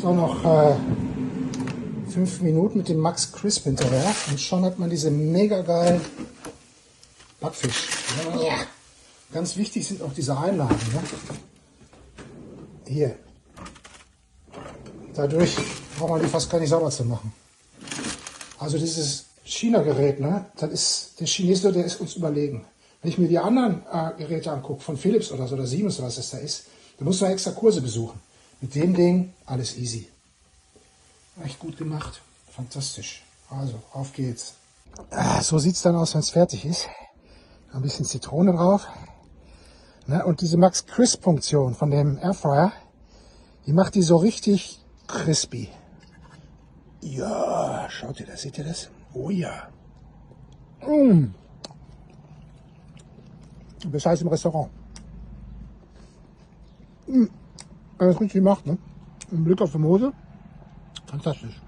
So, noch 5 Minuten mit dem Max Crisp hinterher und schon hat man diese mega geilen Backfisch. Ja. Ganz wichtig sind auch diese Einlagen. Ne? Hier. Dadurch braucht man die fast gar nicht sauber zu machen. Also dieses China-Gerät, ne, das ist, der Chinese, der ist uns überlegen. Wenn ich mir die anderen Geräte angucke, von Philips oder so, oder Siemens oder was das da ist, da muss man extra Kurse besuchen. Mit dem Ding alles easy. Echt gut gemacht. Fantastisch. Also, auf geht's. So sieht es dann aus, wenn es fertig ist. Ein bisschen Zitrone drauf. Ne, und diese Max Crisp Funktion von dem Airfryer, die macht die so richtig crispy. Ja, schaut ihr das, seht ihr das? Oh ja. Das heißt im Restaurant. Wenn das richtig macht, ne? Im Blick auf die Mose, fantastisch.